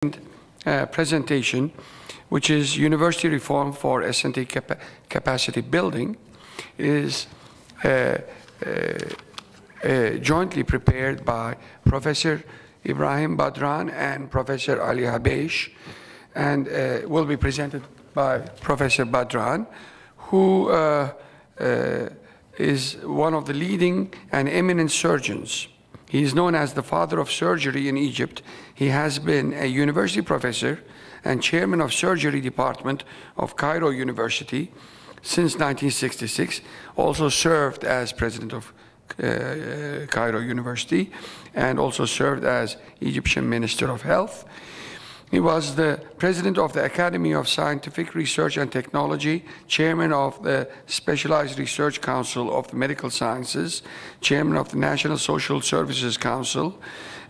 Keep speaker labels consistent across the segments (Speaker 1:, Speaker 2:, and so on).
Speaker 1: presentation, which is University Reform for S&T Capacity Building, is jointly prepared by Professor Ibrahim Badran and Professor Ali Hebeish, and will be presented by Professor Badran, who is one of the leading and eminent surgeons. He is known as the father of surgery in Egypt. He has been a university professor and chairman of surgery department of Cairo University since 1966, also served as president of Cairo University, and also served as Egyptian Minister of Health. He was the president of the Academy of Scientific Research and Technology, chairman of the Specialized Research Council of the Medical Sciences, chairman of the National Social Services Council,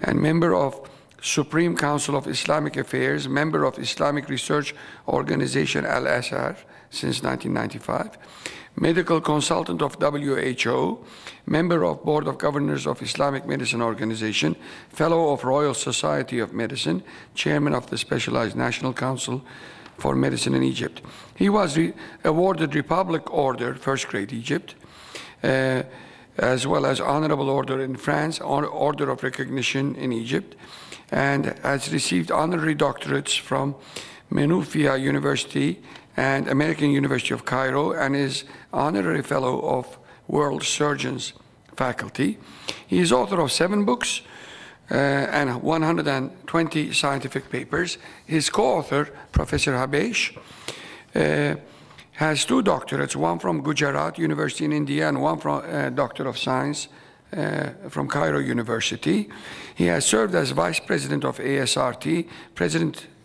Speaker 1: and member of Supreme Council of Islamic Affairs, member of Islamic Research Organization Al-Azhar since 1995, medical consultant of WHO, member of Board of Governors of Islamic Medicine Organization, fellow of Royal Society of Medicine, chairman of the Specialized National Council for Medicine in Egypt. He was awarded Republic Order, first grade Egypt, as well as Honorable Order in France, Order of Recognition in Egypt, and has received honorary doctorates from Menufia University and American University of Cairo, and is honorary fellow of World Surgeons Faculty. He is author of 7 books and 120 scientific papers. His co-author, Professor Hebeish, has 2 doctorates, one from Gujarat University in India and one from Doctor of Science from Cairo University. He has served as Vice President of ASRT,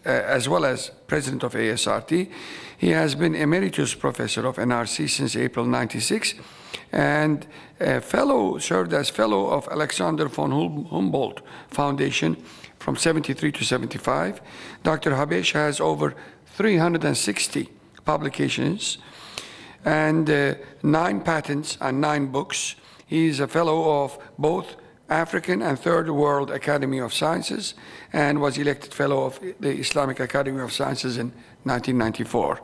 Speaker 1: as well as President of ASRT. He has been Emeritus Professor of NRC since April '96, and served as Fellow of Alexander von Humboldt Foundation from '73 to '75. Dr. Hebeish has over 360 publications and 9 patents and 9 books. He is a fellow of both African and Third World Academy of Sciences, and was elected fellow of the Islamic Academy of Sciences in 1994,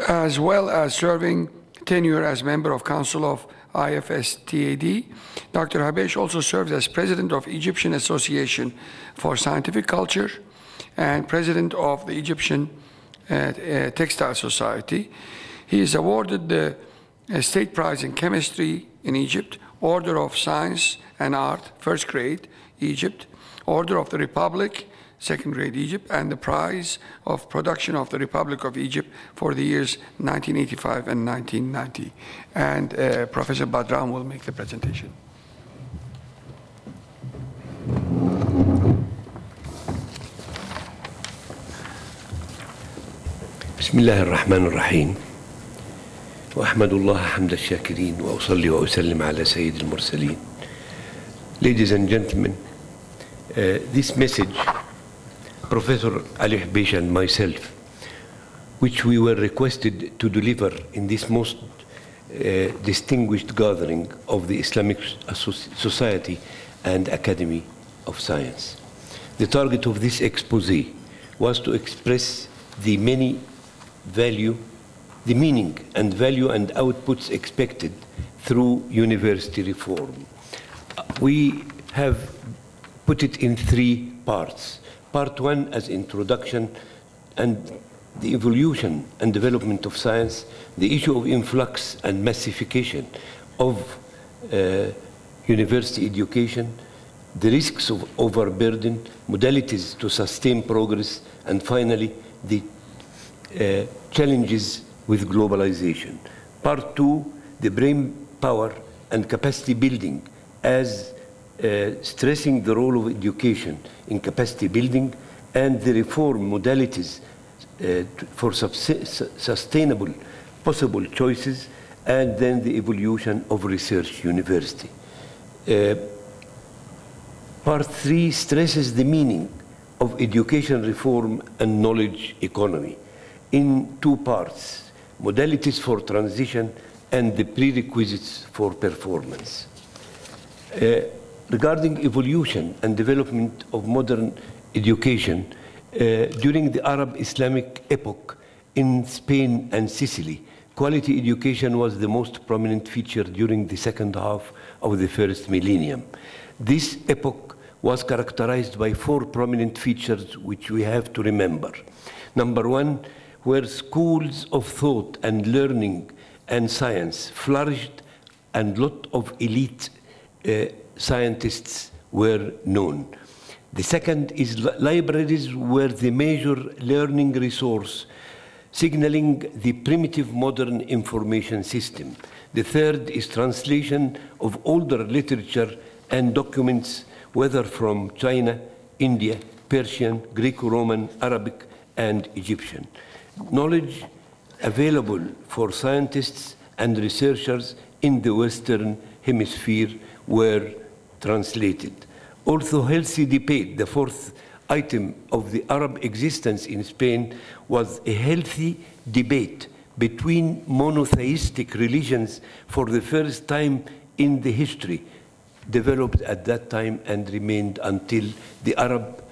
Speaker 1: as well as serving tenure as member of Council of IFSTAD. Dr. Hebeish also serves as president of Egyptian Association for Scientific Culture and president of the Egyptian Textile Society. He is awarded the State Prize in Chemistry in Egypt, Order of Science and Art, first grade, Egypt, Order of the Republic, second grade, Egypt, and the Prize of Production of the Republic of Egypt for the years 1985 and 1990. And Professor Badran will make the presentation.
Speaker 2: بسم الله الرحمن الرحيم وأحمد الله حمد الشاكرين وأصلي وأسلم على سيد المرسلين. Ladies and gentlemen, this message, Professor Ali Hebeish and myself, which we were requested to deliver in this most distinguished gathering of the Islamic Society and Academy of Science. The target of this expose was to express the meaning and value and outputs expected through university reform. We have put it in 3 parts. Part 1 as introduction and the evolution and development of science, the issue of influx and massification of university education, the risks of overburden, modalities to sustain progress, and finally the challenges with globalization. Part 2, the brain power and capacity building, as stressing the role of education in capacity building and the reform modalities for sustainable possible choices, and then the evolution of research university. Part 3 stresses the meaning of education reform and knowledge economy in 2 parts: modalities for transition and the prerequisites for performance. Regarding evolution and development of modern education, During the Arab Islamic epoch in Spain and Sicily, quality education was the most prominent feature during the second half of the first millennium. This epoch was characterized by four prominent features which we have to remember. Number one, where schools of thought and learning and science flourished and a lot of elite scientists were known. The second is libraries were the major learning resource, signaling the primitive modern information system. The third is translation of older literature and documents, whether from China, India, Persian, Greco-Roman, Arabic, and Egyptian. Knowledge available for scientists and researchers in the Western Hemisphere were translated. Also, healthy debate, the fourth item of the Arab existence in Spain, was a healthy debate between monotheistic religions for the first time in the history, developed at that time and remained until the Arab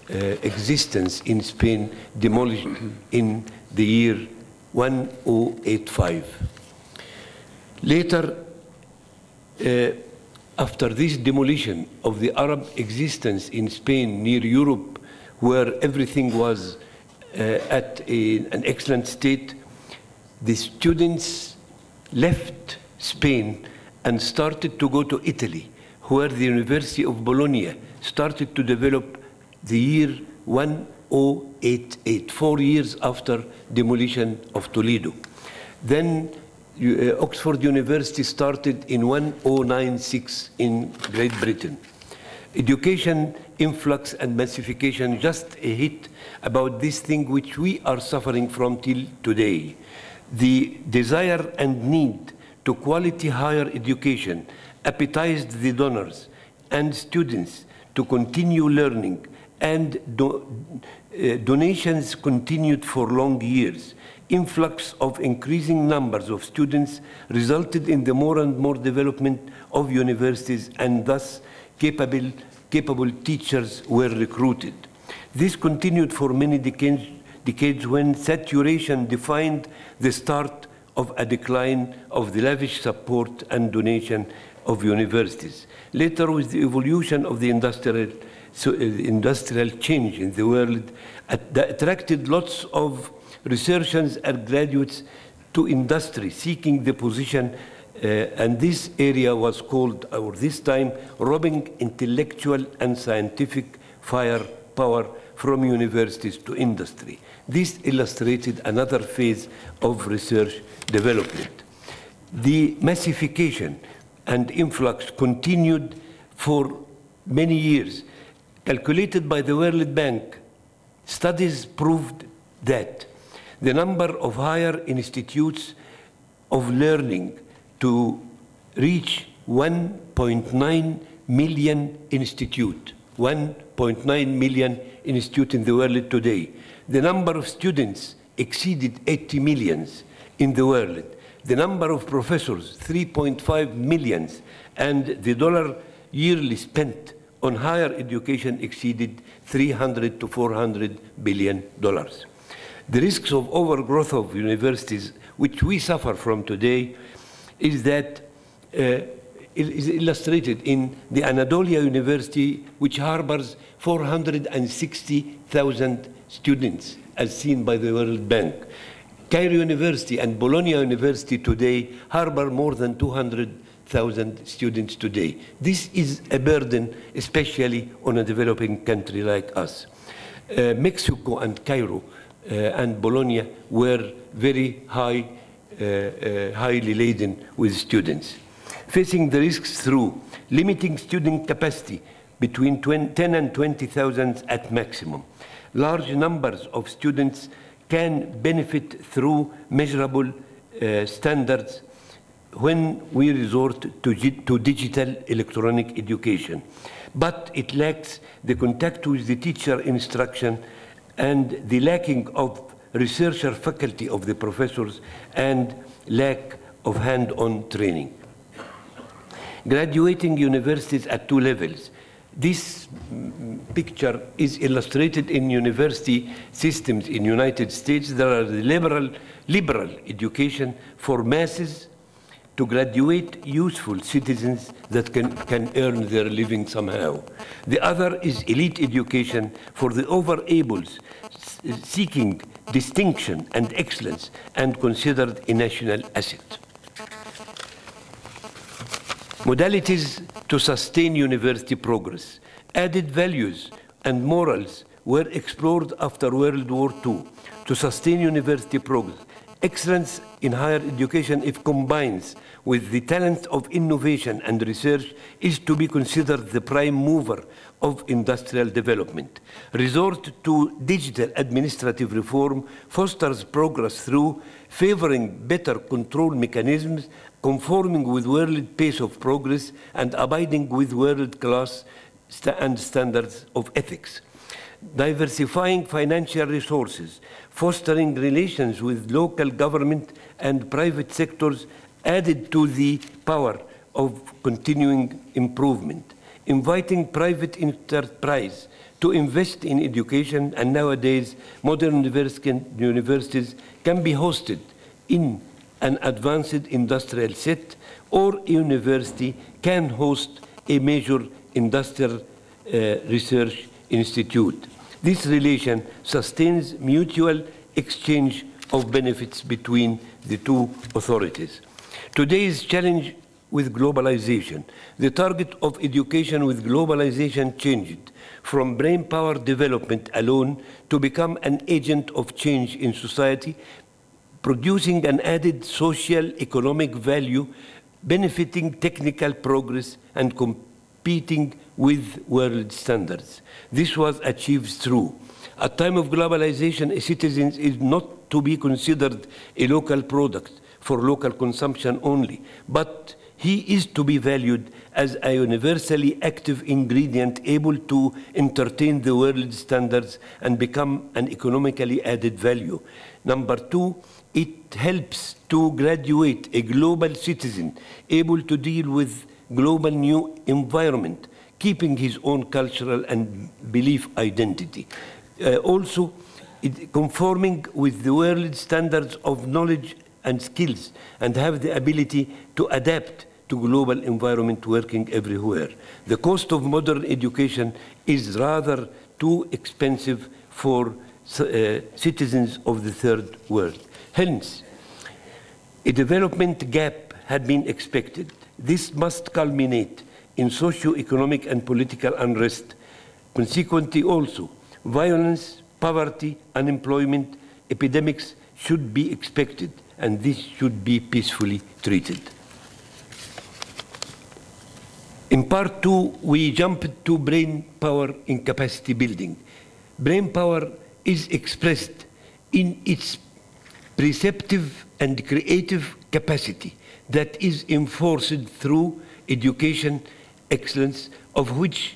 Speaker 2: existence in Spain demolished in the year 1085. Later, after this demolition of the Arab existence in Spain near Europe, where everything was at an excellent state, the students left Spain and started to go to Italy, where the University of Bologna started to develop the year 1088, 4 years after demolition of Toledo. Then Oxford University started in 1096 in Great Britain. Education influx and massification just a hit about this thing which we are suffering from till today. The desire and need to quality higher education appetized the donors and students to continue learning, and donations continued for long years. Influx of increasing numbers of students resulted in the more and more development of universities, and thus capable teachers were recruited. This continued for many decades when saturation defined the start of a decline of the lavish support and donation of universities. Later, with the evolution of the industrial change in the world, that attracted lots of researchers and graduates to industry seeking the position, and this area was called, or this time, robbing intellectual and scientific firepower from universities to industry. This illustrated another phase of research development. The massification and influx continued for many years. Calculated by the World Bank, studies proved that the number of higher institutes of learning to reach 1.9 million institute, 1.9 million institute in the world today. The number of students exceeded 80 millions in the world. The number of professors, 3.5 millions, and the dollar yearly spent on higher education exceeded $300 to $400 billion. The risks of overgrowth of universities, which we suffer from today, is that is illustrated in the Anatolia University, which harbors 460,000 students, as seen by the World Bank. Cairo University and Bologna University today harbor more than 200,000 students today. This is a burden, especially on a developing country like us. Mexico and Cairo and Bologna were very highly laden with students. Facing the risks through limiting student capacity between 10 and 20,000 at maximum. Large numbers of students can benefit through measurable standards when we resort to digital electronic education. But it lacks the contact with the teacher instruction and the lacking of researcher faculty of the professors and lack of hand-on training. Graduating universities at two levels, This picture is illustrated in university systems in United States. There are the liberal education for masses to graduate useful citizens that can earn their living somehow. The other is elite education for the over-ables seeking distinction and excellence and considered a national asset. Modalities to sustain university progress. Added values and morals were explored after World War II to sustain university progress. Excellence in higher education, if combines with the talent of innovation and research, is to be considered the prime mover of industrial development. Resort to digital administrative reform fosters progress through favoring better control mechanisms, conforming with world pace of progress, and abiding with world-class and standards of ethics. Diversifying financial resources, fostering relations with local government and private sectors added to the power of continuing improvement. Inviting private enterprise to invest in education, and nowadays modern universities can be hosted in an advanced industrial set, or a university can host a major industrial research institute. This relation sustains mutual exchange of benefits between the two authorities. Today's challenge with globalization. The target of education with globalization changed from brain power development alone to become an agent of change in society, producing an added social economic value, benefiting technical progress and competing with world standards. This was achieved through, at time of globalization, a citizen is not to be considered a local product for local consumption only, but he is to be valued as a universally active ingredient able to entertain the world standards and become an economically added value. Number two, it helps to graduate a global citizen able to deal with global new environment, keeping his own cultural and belief identity. Also, conforming with the world standards of knowledge and skills, and have the ability to adapt to global environment working everywhere. The cost of modern education is rather too expensive for citizens of the third world. Hence, a development gap had been expected. This must culminate in socio-economic and political unrest. Consequently also, violence, poverty, unemployment, epidemics should be expected, and this should be peacefully treated. In part two, we jumped to brain power in capacity building. Brain power is expressed in its perceptive and creative capacity that is enforced through education excellence, of which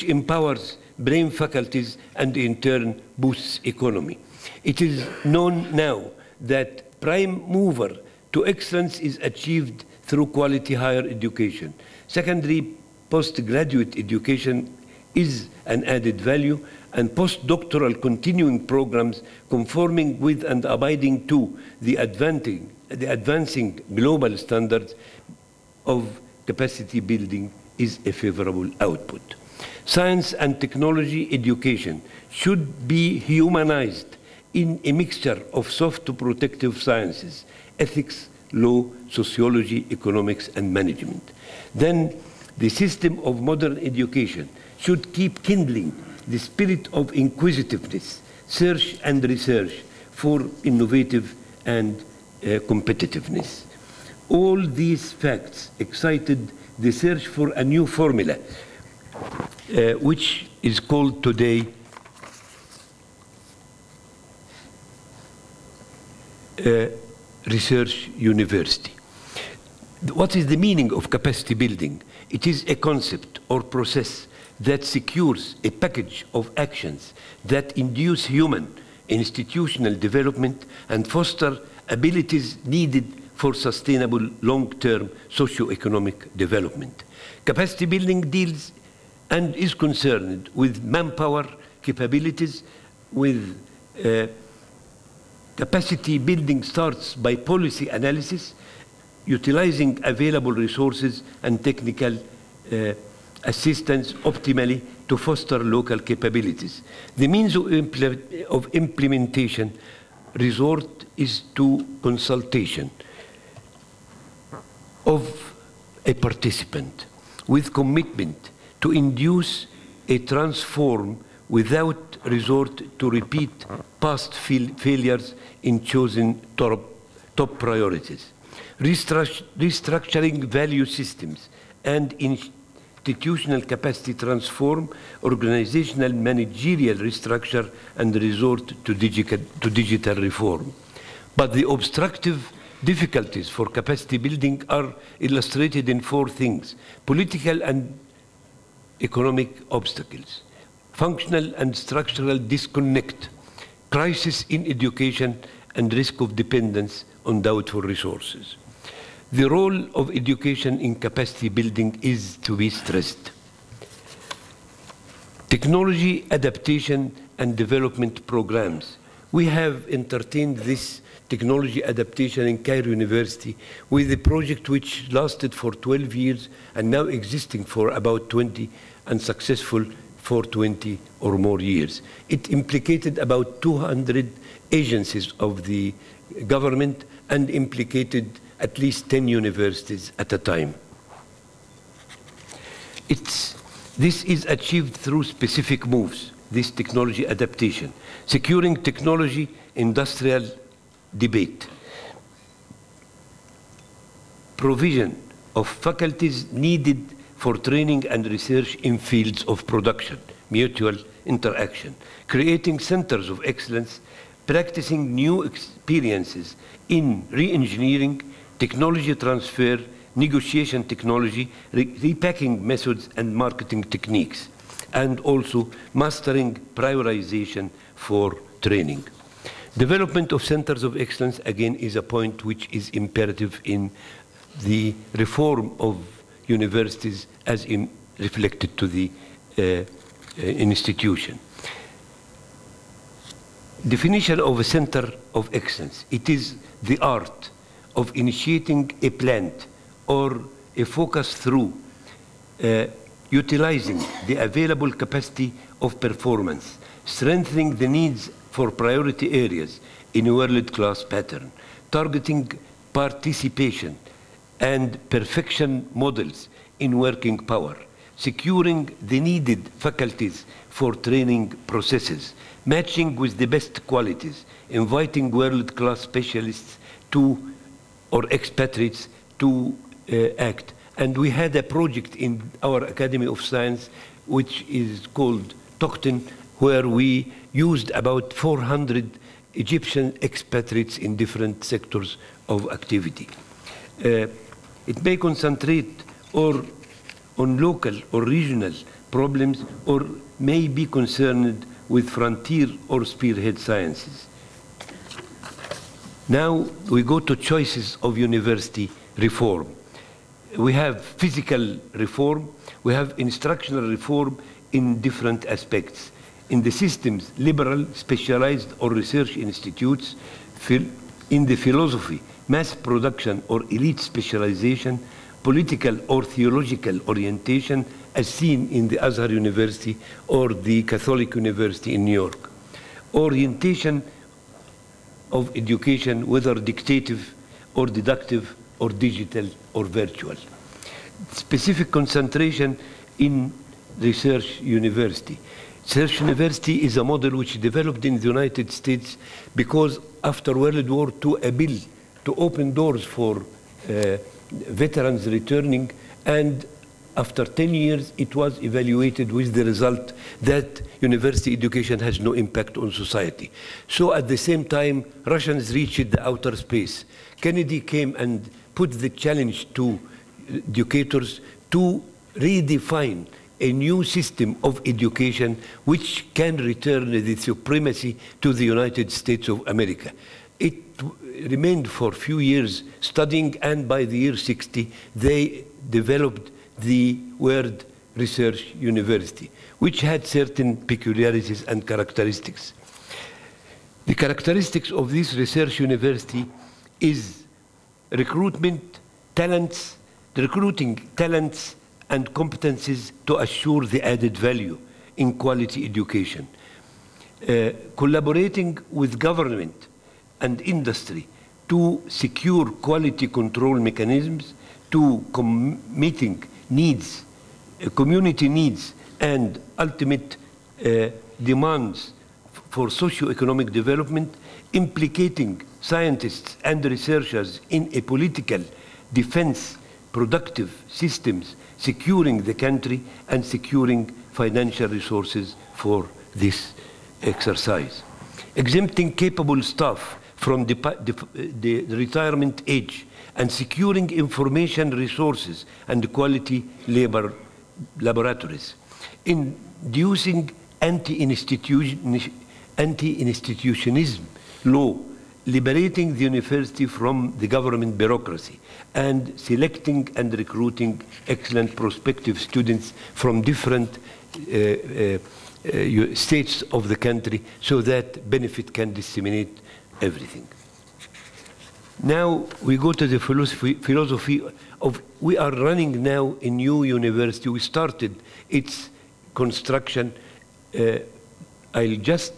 Speaker 2: empowers brain faculties and in turn boosts economy. It is known now that prime mover to excellence is achieved through quality higher education. Secondary postgraduate education is an added value, and postdoctoral continuing programs conforming with and abiding to the advancing global standards of capacity building is a favorable output. Science and technology education should be humanized in a mixture of soft to protective sciences, ethics, law, sociology, economics, and management. Then the system of modern education should keep kindling the spirit of inquisitiveness, search and research for innovative and competitiveness. All these facts excited the search for a new formula, which is called today research university. What is the meaning of capacity building? It is a concept or process that secures a package of actions that induce human institutional development and foster abilities needed for sustainable long-term socio-economic development. Capacity building deals and is concerned with manpower capabilities, with capacity building starts by policy analysis, utilizing available resources and technical assistance optimally to foster local capabilities. The means of implementation resort is to consultation of a participant with commitment to induce a transform without resort to repeat past failures in chosen top priorities. Restructuring value systems and institutional capacity transform, organizational managerial restructure, and resort to digital reform. But the obstructive difficulties for capacity building are illustrated in 4 things: political and economic obstacles, functional and structural disconnect, crisis in education, and risk of dependence on doubtful resources. The role of education in capacity building is to be stressed. Technology adaptation and development programs. We have entertained this technology adaptation in Cairo University with a project which lasted for 12 years and now existing for about 20 and successful for 20 or more years. It implicated about 200 agencies of the government and implicated at least 10 universities at a time. This is achieved through specific moves, this technology adaptation, securing technology industrial debate, provision of faculties needed for training and research in fields of production, mutual interaction, creating centers of excellence, practicing new experiences in re-engineering, technology transfer, negotiation technology, repacking methods and marketing techniques, and also mastering prioritization for training. Development of centers of excellence, again, is a point which is imperative in the reform of universities as reflected to the institution. Definition of a center of excellence. It is the art of initiating a plant or a focus through utilizing the available capacity of performance, strengthening the needs for priority areas in a world-class pattern, targeting participation and perfection models in working power, securing the needed faculties for training processes, matching with the best qualities, inviting world-class specialists or expatriates to act. And we had a project in our Academy of Science which is called Tokten, where we used about 400 Egyptian expatriates in different sectors of activity. It may concentrate on local or regional problems, or may be concerned with frontier or spearhead sciences. Now we go to choices of university reform. We have physical reform, we have instructional reform in different aspects. In the systems, liberal, specialized or research institutes, in the philosophy, mass production or elite specialization, political or theological orientation, as seen in the Azhar University or the Catholic University in New York. Orientation of education, whether dictative or deductive or digital or virtual. Specific concentration in research university. Research university is a model which developed in the United States because after World War II, a bill to open doors for veterans returning, and after 10 years it was evaluated with the result that university education has no impact on society. So at the same time, Russians reached the outer space. Kennedy came and put the challenge to educators to redefine a new system of education which can return the supremacy to the United States of America. It remained for a few years studying, and by the year 60, they developed the word research university, which had certain peculiarities and characteristics. The characteristics of this research university is recruiting talents and competencies to assure the added value in quality education. Collaborating with government and industry to secure quality control mechanisms, to meeting needs, community needs, and ultimate demands for socio-economic development, implicating scientists and researchers in a political defense, productive systems, securing the country and securing financial resources for this exercise. Exempting capable staff from the retirement age and securing information resources and quality labor laboratories. Inducing anti-institutionism law, liberating the university from the government bureaucracy, and selecting and recruiting excellent prospective students from different states of the country so that benefit can disseminate everything. Now we go to the philosophy of, we are running now a new university. We started its construction. I'll just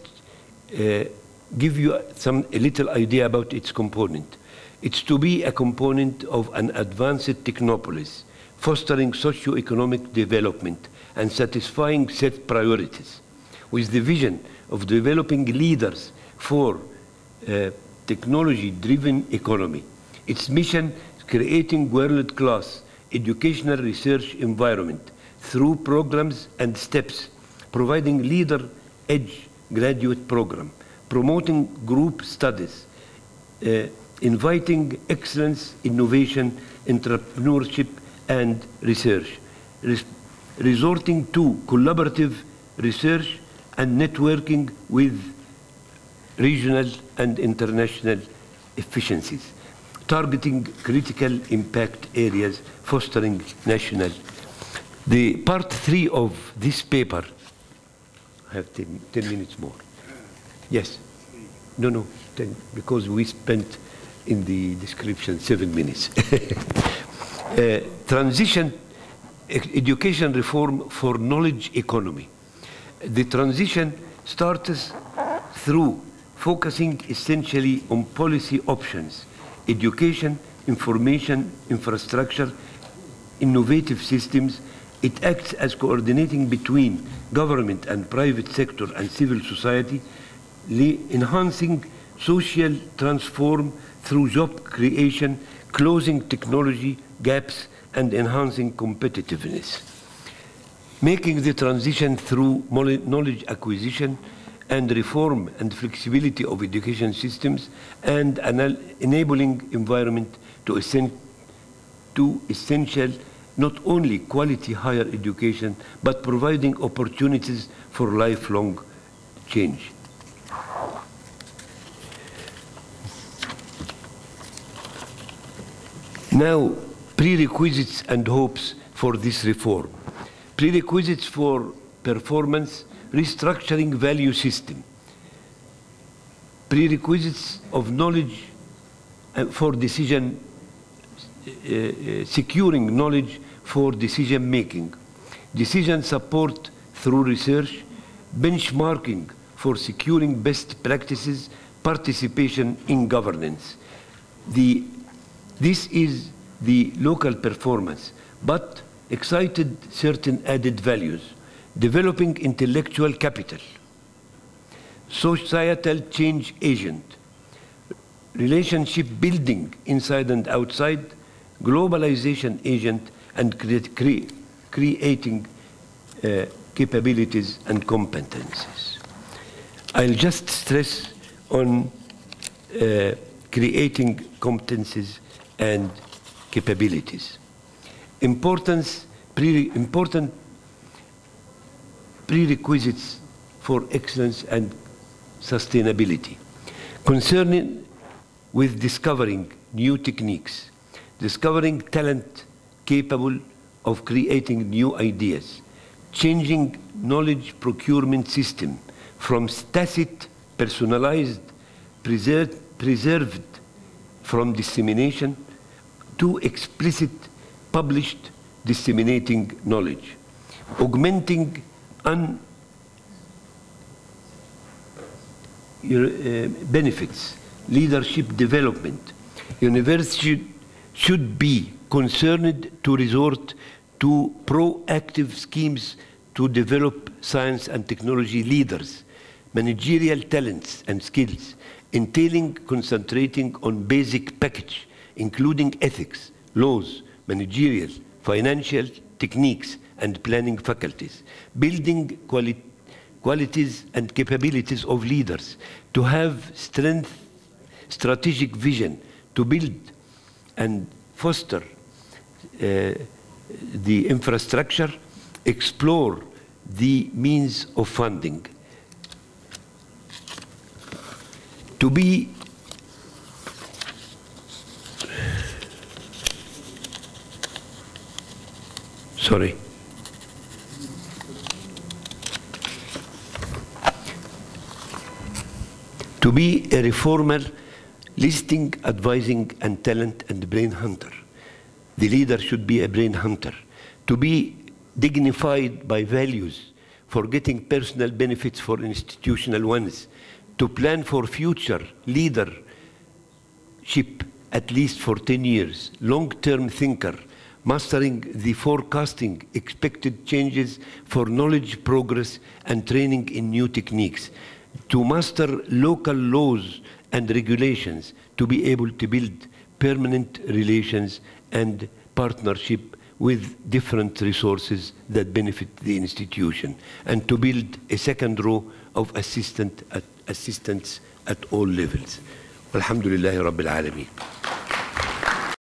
Speaker 2: give you a little idea about its component. It's to be a component of an advanced technopolis, fostering socio-economic development and satisfying set priorities, with the vision of developing leaders for technology-driven economy. Its mission is creating world-class educational research environment through programs and steps, providing leader-edge graduate program, promoting group studies, inviting excellence, innovation, entrepreneurship, and research, resorting to collaborative research and networking with regional and international efficiencies, targeting critical impact areas, fostering national. The part 3 of this paper, I have 10 minutes more. Yes. No, 10, because we spent in the description 7 minutes. Transition, education reform for knowledge economy. The transition starts through focusing essentially on policy options, education, information, infrastructure, innovative systems. It acts as coordinating between government and private sector and civil society, enhancing social transform through job creation, closing technology gaps, and enhancing competitiveness. Making the transition through knowledge acquisition and reform and flexibility of education systems, and an enabling environment to essential not only quality higher education, but providing opportunities for lifelong change. Now, prerequisites and hopes for this reform. Prerequisites for performance, restructuring value system. Prerequisites of knowledge for decision, securing knowledge for decision making. Decision support through research, benchmarking for securing best practices, participation in governance. This is the local performance, but excited certain added values. Developing intellectual capital, societal change agent, relationship building inside and outside, globalization agent, and creating capabilities and competencies. I'll just stress on creating competencies and capabilities. Important prerequisites for excellence and sustainability. Concerning with discovering new techniques, discovering talent capable of creating new ideas, changing knowledge procurement system from tacit, personalized, preserved from dissemination to explicit, published, disseminating knowledge, augmenting benefits, leadership development. Universities should be concerned to resort to proactive schemes to develop science and technology leaders, managerial talents and skills, entailing concentrating on basic package, including ethics, laws, managerial, financial techniques, and planning faculties, building qualities and capabilities of leaders, to have strategic vision, to build and foster the infrastructure, explore the means of funding, to be to be a reformer, listing, advising, and talent and brain hunter. The leader should be a brain hunter. To be dignified by values, forgetting personal benefits for institutional ones. To plan for future leadership at least for 10 years. Long-term thinker, mastering the forecasting expected changes for knowledge progress and training in new techniques. To master local laws and regulations, to be able to build permanent relations and partnership with different resources that benefit the institution, and to build a second row of assistants at all levels. Alhamdulillahi Rabbil Alameen.